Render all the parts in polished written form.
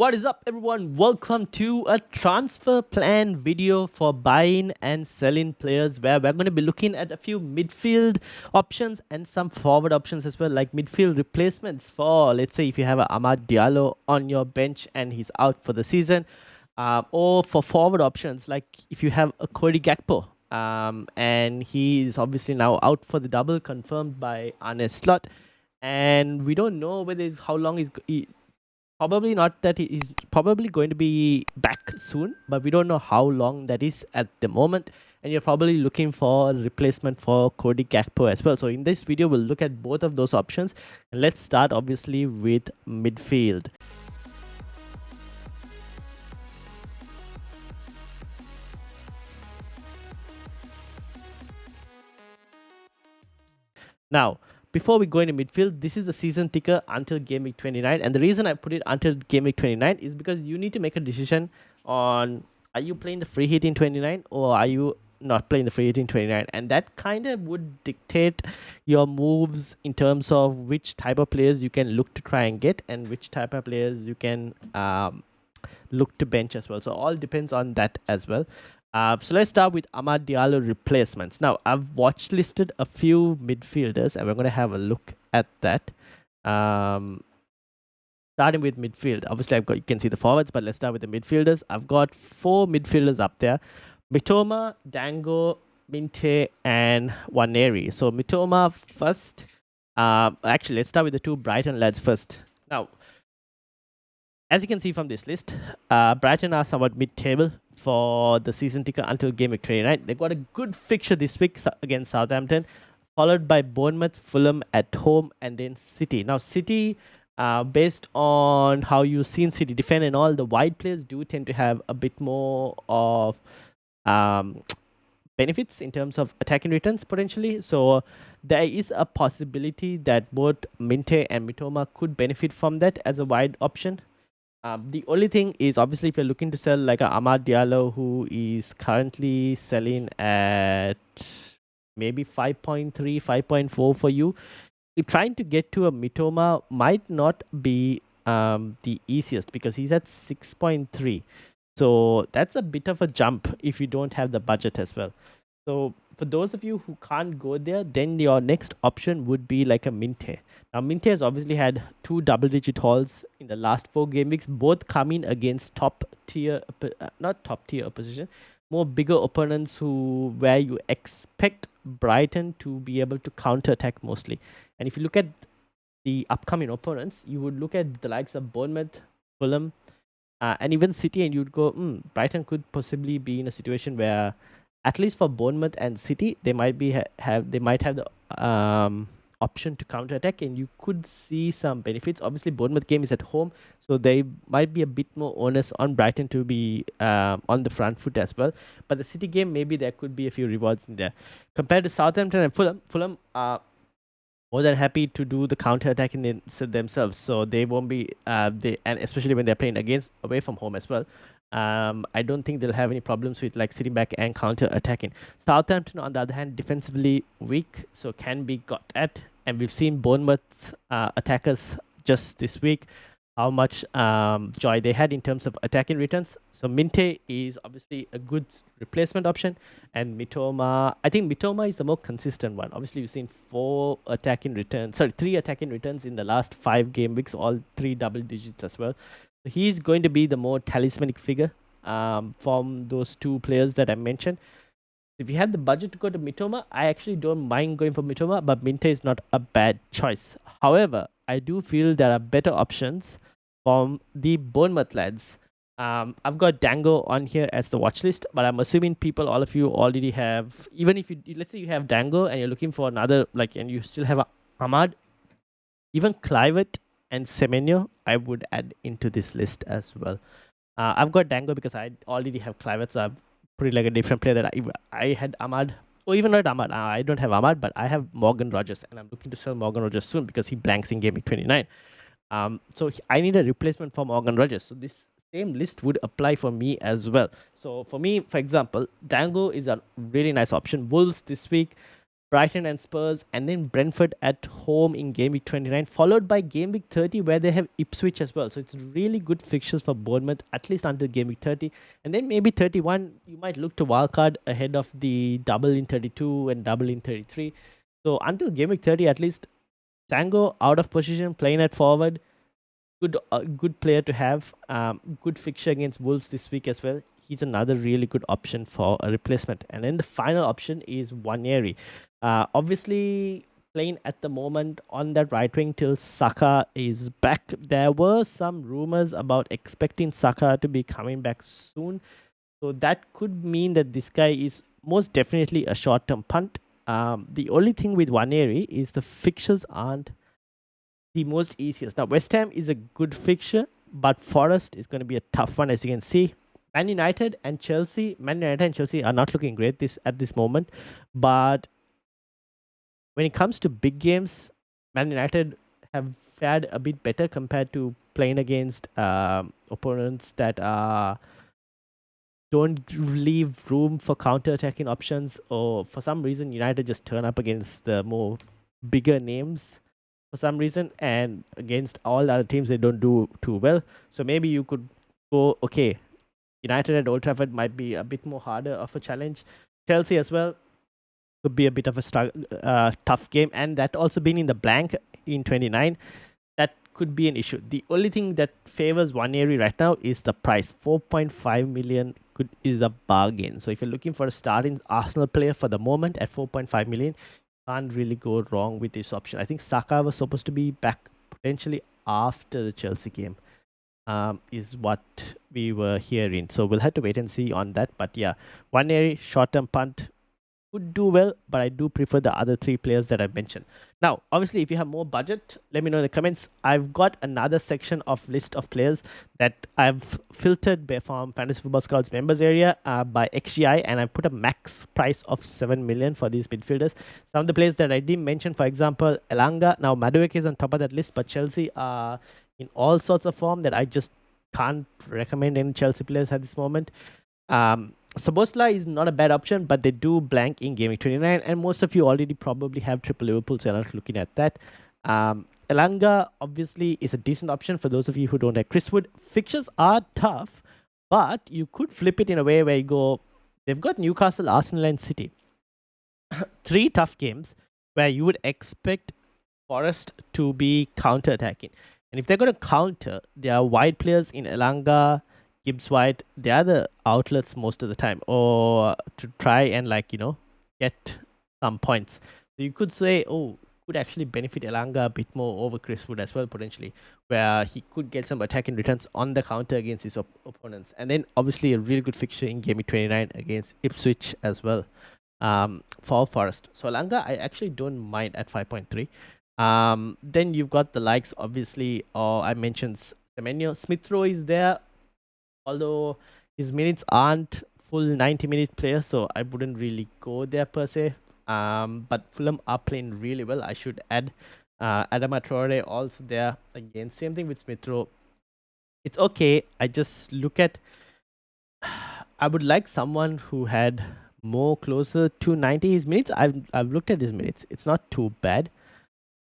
What is up, everyone? Welcome to a transfer plan video for buying and selling players, where we're going to be looking at a few midfield options and some forward options as well, like midfield replacements for, let's say, if you have a Amad Diallo on your bench and he's out for the season, or for forward options, like if you have a Coady Gakpo, and he is obviously now out for the double, confirmed by Arne Slot, and we don't know whether how long probably not that he's probably going to be back soon, but we don't know how long that is at the moment. And you're probably looking for a replacement for Coady Gakpo as well. So in this video, we'll look at both of those options. And let's start obviously with midfield. Now, before we go into midfield, this is the season ticker until game week 29. And the reason I put it until game week 29 is because you need to make a decision on, are you playing the free hit in 29 or are you not playing the free hit in 29? And that kind of would dictate your moves in terms of which type of players you can look to try and get and which type of players you can look to bench as well. So all depends on that as well. So let's start with Amad Diallo replacements. Now, I've watch listed a few midfielders and we're going to have a look at that. Starting with midfield. Obviously, you can see the forwards, but let's start with the midfielders. I've got 4 midfielders up there. Mitoma, Dango, Minte, and Waneri. So Mitoma first. Actually, let's start with the 2 Brighton lads first. Now, as you can see from this list, Brighton are somewhat mid-table for the season ticker until game week 29. They got a good fixture this week against Southampton, followed by Bournemouth, Fulham at home, and then City. Now, City, based on how you've seen City defend and all, the wide players do tend to have a bit more of benefits in terms of attacking returns potentially. So there is a possibility that both Minte and Mitoma could benefit from that as a wide option. The only thing is, obviously, if you're looking to sell like a Amad Diallo, who is currently selling at maybe 5.3, 5.4 for you, trying to get to a Mitoma might not be the easiest because he's at 6.3. So that's a bit of a jump if you don't have the budget as well. So for those of you who can't go there, then your next option would be like a Minte. Now, Minte has obviously had 2 double-digit hauls in the last 4 game weeks, both coming against not top-tier opposition, more bigger opponents where you expect Brighton to be able to counter-attack mostly. And if you look at the upcoming opponents, you would look at the likes of Bournemouth, Fulham, and even City, and you'd go, Brighton could possibly be in a situation where, at least for Bournemouth and City, they might have the option to counter attack, and you could see some benefits. Obviously, Bournemouth game is at home, so they might be a bit more onus on Brighton to be on the front foot as well. But the City game, maybe there could be a few rewards in there. Compared to Southampton and Fulham are more than happy to do the counter attack in themselves, so they won't be and especially when they're playing away from home as well. I don't think they'll have any problems with like sitting back and counter attacking. Southampton, on the other hand, defensively weak, so can be got at. And we've seen Bournemouth's attackers just this week, how much joy they had in terms of attacking returns. So Minte is obviously a good replacement option, and Mitoma, I think Mitoma is the more consistent one. Obviously, we've seen 3 attacking returns in the last 5 game weeks, all 3 double digits as well. So he's going to be the more talismanic figure from those 2 players that I mentioned. If you have the budget to go to Mitoma, I actually don't mind going for Mitoma, but Minte is not a bad choice. However, I do feel there are better options from the Bournemouth lads. I've got Dango on here as the watch list, but I'm assuming all of you already have, even if let's say you have Dango and you're looking for another, and you still have Amad, even Clivert and Semenyo, I would add into this list as well. I've got Dango because I already have Clivert, so I'm pretty like a different player that I had Amad, or even not Amad. I don't have Amad, but I have Morgan Rogers, and I'm looking to sell Morgan Rogers soon because he blanks in game week 29. So I need a replacement for Morgan Rogers. So this same list would apply for me as well. So for me, for example, Dango is a really nice option. Wolves this week, Brighton and Spurs, and then Brentford at home in game week 29, followed by game week 30 where they have Ipswich as well. So it's really good fixtures for Bournemouth, at least until game week 30. And then maybe 31, you might look to wildcard ahead of the double in 32 and double in 33. So until game week 30, at least Tango out of position, playing at forward, good player to have. Good fixture against Wolves this week as well. He's another really good option for a replacement. And then the final option is Waneri. Obviously, playing at the moment on that right wing till Saka is back. There were some rumors about expecting Saka to be coming back soon. So that could mean that this guy is most definitely a short-term punt. The only thing with Waneri is the fixtures aren't the most easiest. Now, West Ham is a good fixture, but Forest is going to be a tough one, as you can see. Man United and Chelsea are not looking great at this moment, but when it comes to big games, Man United have fared a bit better compared to playing against opponents that don't leave room for counter-attacking options, or for some reason United just turn up against the more bigger names for some reason, and against all the other teams they don't do too well. So maybe you could go, okay, United at Old Trafford might be a bit more harder of a challenge. Chelsea as well could be a bit of a tough game, and that also being in the blank in 29, that could be an issue. The only thing that favors Waneri right now is the price. 4.5 million is a bargain. So if you're looking for a starting Arsenal player for the moment at 4.5 million, can't really go wrong with this option. I think Saka was supposed to be back potentially after the Chelsea game, is what we were hearing. So we'll have to wait and see on that. But yeah, Waneri, short-term punt, could do well, but I do prefer the other three players that I mentioned. Now, obviously, if you have more budget, let me know in the comments. I've got another section of list of players that I've filtered from Fantasy Football Scouts members area by XGI, and I put a max price of 7 million for these midfielders. Some of the players that I didn't mention, for example, Elanga. Now, Madueke is on top of that list, but Chelsea are in all sorts of form that I just can't recommend any Chelsea players at this moment. Sabosla is not a bad option, but they do blank in game 29, and most of you already probably have triple Liverpool, so you're not looking at that. Elanga obviously is a decent option for those of you who don't have Chris Wood. Fixtures are tough, but you could flip it in a way where you go, they've got Newcastle, Arsenal, and City. 3 tough games where you would expect Forest to be counter-attacking. And if they're going to counter, there are wide players in Elanga, Gibbs White, they are the outlets most of the time, or to try and get some points. So you could say, could actually benefit Elanga a bit more over Chris Wood as well, potentially, where he could get some attacking returns on the counter against his opponents. And then obviously a really good fixture in game 29 against Ipswich as well, for Forest. So Elanga, I actually don't mind at 5.3. Then you've got the likes, obviously, I mentioned Semenyo. Smith Rowe is there, although his minutes aren't full 90-minute player, so I wouldn't really go there per se. But Fulham are playing really well. I should add Adama Traore also there. Again, same thing with Smith Rowe. It's okay. I just look at... I would like someone who had more closer to 90 his minutes. I've looked at his minutes. It's not too bad.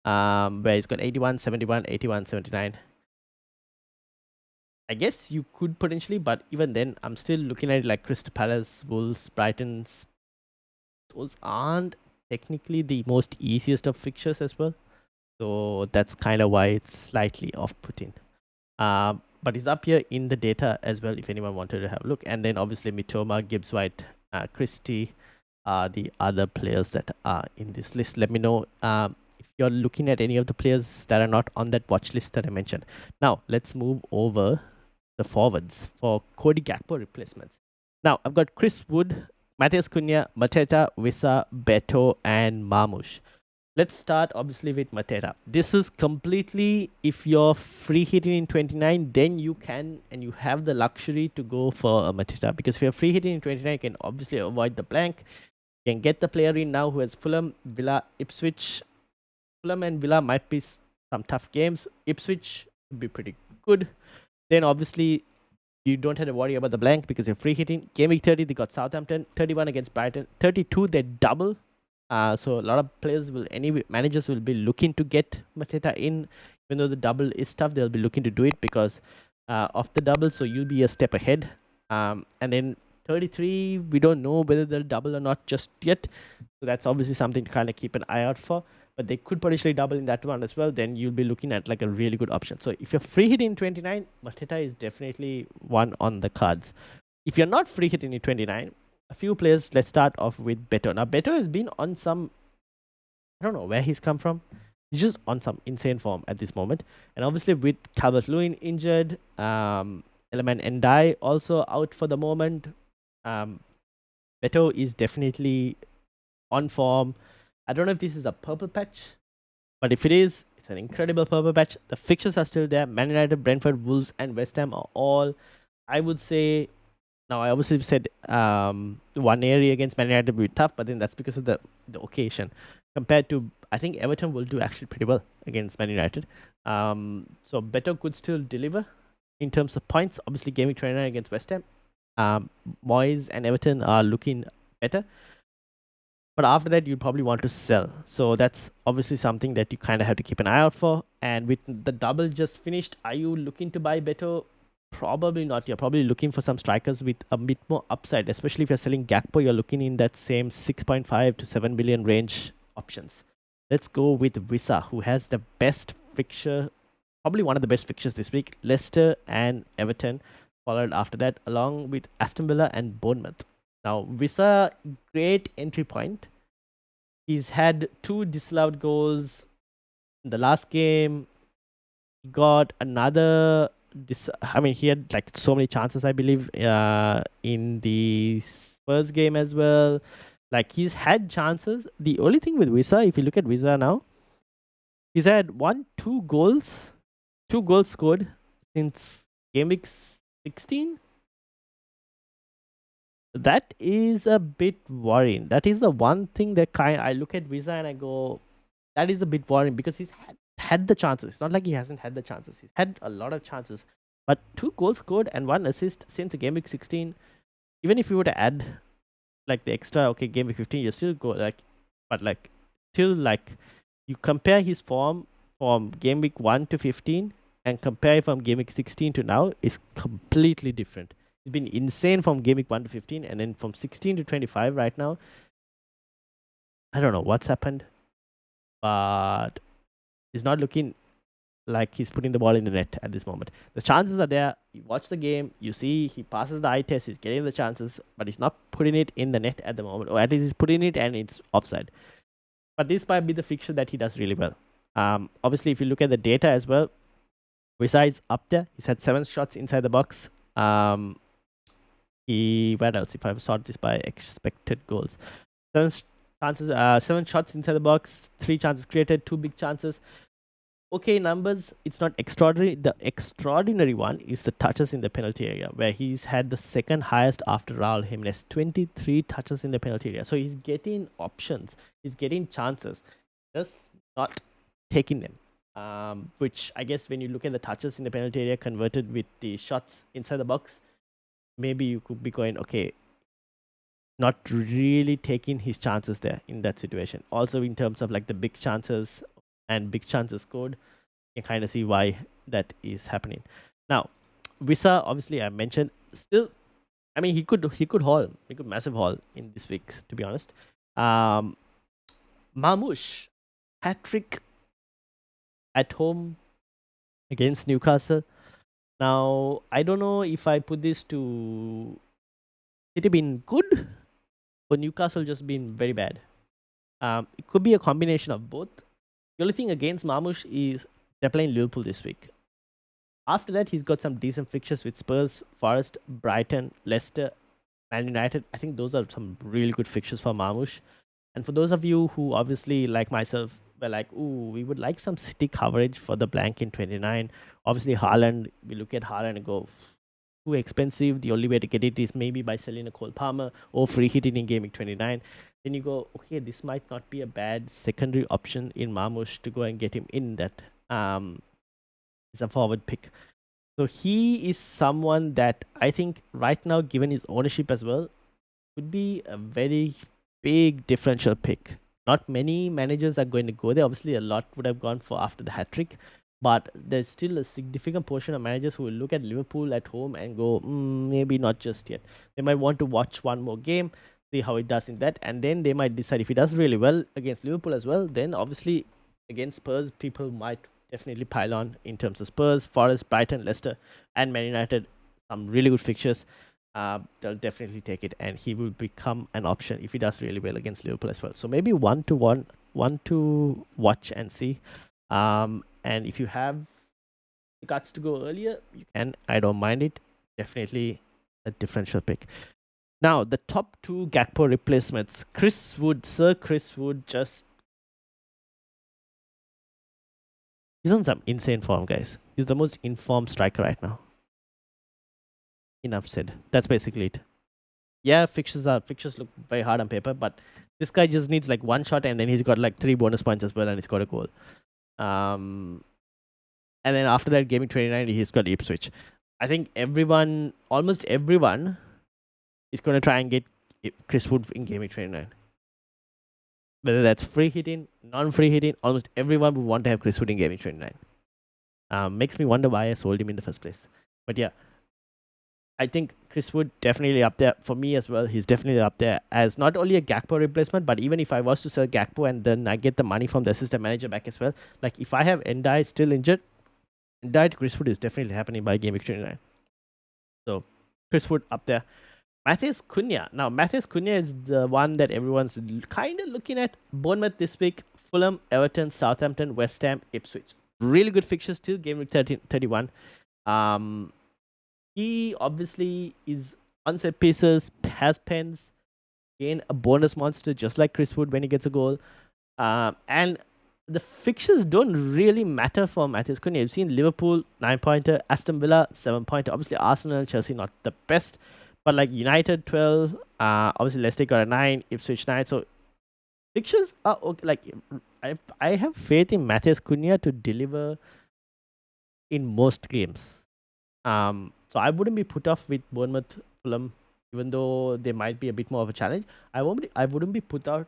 Where he's got 81, 71, 81, 79. I guess you could potentially, but even then, I'm still looking at it like Crystal Palace, Wolves, Brightons. Those aren't technically the most easiest of fixtures as well. So that's kind of why it's slightly off-putting. But it's up here in the data as well if anyone wanted to have a look. And then obviously Mitoma, Gibbs White, Christie are the other players that are in this list. Let me know if you're looking at any of the players that are not on that watch list that I mentioned. Now, let's move over the forwards for Coady Gakpo replacements. Now, I've got Chris Wood, Matheus Cunha, Mateta, Wissa, Beto, and Marmoush. Let's start obviously with Mateta. This is completely, if you're free hitting in 29, then you can and you have the luxury to go for a Mateta. Because if you're free hitting in 29, you can obviously avoid the blank. You can get the player in now who has Fulham, Villa, Ipswich. Fulham and Villa might be some tough games. Ipswich would be pretty good. Then obviously you don't have to worry about the blank because you're free hitting. Game week 30, they got Southampton. 31 against Brighton. 32, they double. So a lot of players will anyway, managers will be looking to get Mateta in, even though the double is tough. They'll be looking to do it because of the double. So you'll be a step ahead. And then 33, we don't know whether they'll double or not just yet. So that's obviously something to kind of keep an eye out for. But they could potentially double in that one as well. Then you'll be looking at like a really good option. So if you're free hitting in 29, Mateta is definitely one on the cards. If you're not free hitting in 29, a few players, let's start off with Beto. Now, Beto has been on some, I don't know where he's come from. He's just on some insane form at this moment. And obviously, with Calvert-Lewin injured, Element Ndai also out for the moment. Beto is definitely on form. I don't know if this is a purple patch, but if it is, it's an incredible purple patch. The fixtures are still there. Man United, Brentford, Wolves, and West Ham are all, I would say, now I obviously said one area against Man United will be tough, but then that's because of the occasion. Compared to, I think Everton will do actually pretty well against Man United. So Beto could still deliver in terms of points. Obviously, game week 29 against West Ham. Moyes and Everton are looking better. But after that, you'd probably want to sell. So that's obviously something that you kind of have to keep an eye out for. And with the double just finished, are you looking to buy Beto? Probably not. You're probably looking for some strikers with a bit more upside, especially if you're selling Gakpo. You're looking in that same 6.5 to 7 billion range options. Let's go with Visa, who has the best fixture, probably one of the best fixtures this week. Leicester and Everton followed after that, along with Aston Villa and Bournemouth. Now, Visa, great entry point. He's had 2 disallowed goals in the last game. He got another. I mean, he had like so many chances, I believe, in the first game as well. Like, he's had chances. The only thing with Visa, if you look at Visa now, he's had 2 goals scored since game week 16. That is a bit worrying. That is the one thing that I look at Visa and I go, that is a bit worrying because he's had the chances. It's not like he hasn't had the chances. He's had a lot of chances. But 2 goals scored and 1 assist since game week 16. Even if you were to add like the extra, okay, game week 15, you still go like, but like, still like, you compare his form from game week 1 to 15 and compare it from game week 16 to now is completely different. He's been insane from game week 1 to 15 and then from 16 to 25 right now. I don't know what's happened, but he's not looking like he's putting the ball in the net at this moment. The chances are there. You watch the game, you see he passes the eye test, he's getting the chances, but he's not putting it in the net at the moment, or at least he's putting it and it's offside. But this might be the fixture that he does really well. Obviously, if you look at the data as well, Visa is up there. He's had 7 shots inside the box. What else? If I sort this by expected goals, 7 shots inside the box, 3 chances created, 2 big chances. Okay, numbers, it's not extraordinary. The extraordinary one is the touches in the penalty area, where he's had the second highest after Raul Jimenez, 23 touches in the penalty area. So he's getting options, he's getting chances, just not taking them. Which I guess when you look at the touches in the penalty area converted with the shots inside the box, maybe you could be going, okay, not really taking his chances there in that situation. Also, in terms of like the big chances and big chances scored, you can kind of see why that is happening. Now, Visa, obviously, I mentioned, still, I mean, he could massive haul in this week, to be honest. Marmoush, hat-trick at home against Newcastle. Now, I don't know if I put this to City being good or Newcastle just being very bad. It could be a combination of both. The only thing against Marmoush is they're playing Liverpool this week. After that, he's got some decent fixtures with Spurs, Forest, Brighton, Leicester, Man United. I think those are some really good fixtures for Marmoush. And for those of you who obviously, like myself, were like, ooh, we would like some City coverage for the blank in 29. Obviously, Haaland, we look at Haaland and go, too expensive. The only way to get it is maybe by selling a Cole Palmer or free hitting in game week 29. Then you go, okay, this might not be a bad secondary option in Marmoush to go and get him in that is a forward pick. So he is someone that I think right now, given his ownership as well, could be a very big differential pick Not many managers are going to go there. Obviously, a lot would have gone for after the hat trick, but there's still a significant portion of managers who will look at Liverpool at home and go, maybe not just yet. They might want to watch one more game, see how it does in that, and then they might decide if it does really well against Liverpool as well. Then obviously against Spurs, people might definitely pile on in terms of Spurs, Forest, Brighton, Leicester, and Man United. Some really good fixtures. They'll definitely take it, and he will become an option if he does really well against Liverpool as well. So maybe one to watch and see. And if you have the guts to go earlier, you can. I don't mind it. Definitely a differential pick. Now the top two Gakpo replacements. Sir Chris Wood, just he's on some insane form, guys. He's the most informed striker right now. Enough said. That's basically it. Yeah, fixtures look very hard on paper, but this guy just needs like one shot and then he's got like 3 bonus points as well and he's got a goal. And then after that, Gaming 29, he's got Ipswich. I think almost everyone is going to try and get Chris Wood in Gaming 29. Whether that's free hitting, non-free hitting, almost everyone would want to have Chris Wood in Gaming 29. Makes me wonder why I sold him in the first place. But yeah, I think Chris Wood definitely up there for me as well. He's definitely up there as not only a Gakpo replacement, but even if I was to sell Gakpo and then I get the money from the assistant manager back as well, like if I have Ndai still injured, Ndai Chris Wood is definitely happening by game week 29. So Chris Wood up there. Matheus Cunha. Now Matheus Cunha is the one that everyone's kind of looking at. Bournemouth this week, Fulham, Everton, Southampton, West Ham, Ipswich. Really good fixtures too. Game week 31. He obviously is on set pieces, has pens, gain a bonus monster just like Chris Wood when he gets a goal. And the fixtures don't really matter for Matheus Cunha. You've seen Liverpool 9-pointer, Aston Villa 7-pointer, obviously Arsenal, Chelsea not the best, but like United 12, obviously Leicester got a 9, Ipswich 9. So fixtures are okay. Like I have faith in Matheus Cunha to deliver in most games. So I wouldn't be put off with Bournemouth, Fulham, even though they might be a bit more of a challenge. I wouldn't be put out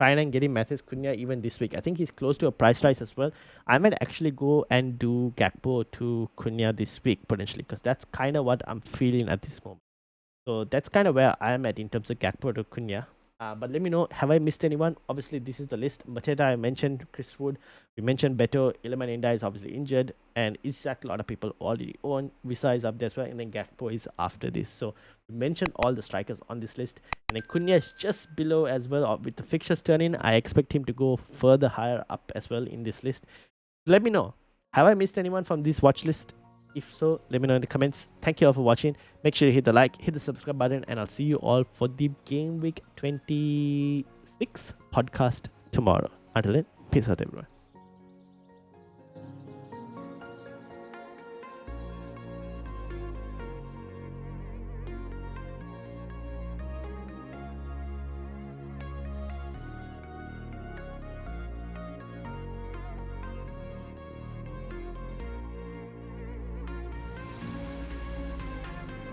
trying and getting Matheus Cunha even this week. I think he's close to a price rise as well. I might actually go and do Gakpo to Cunha this week potentially, because that's kind of what I'm feeling at this moment. So that's kind of where I am at in terms of Gakpo to Cunha. But let me know, have I missed anyone? Obviously, this is the list. Mateta, I mentioned Chris Wood. We mentioned Beto. Iliman Inda is obviously injured. And Isak, a lot of people already own. Visa is up there as well. And then Gakpo is after this. So we mentioned all the strikers on this list. And then Cunha is just below as well. With the fixtures turning, I expect him to go further higher up as well in this list. Let me know, have I missed anyone from this watch list? If so, let me know in the comments. Thank you all for watching. Make sure you hit the like, hit the subscribe button, and I'll see you all for the Game Week 26 podcast tomorrow. Until then, peace out, everyone.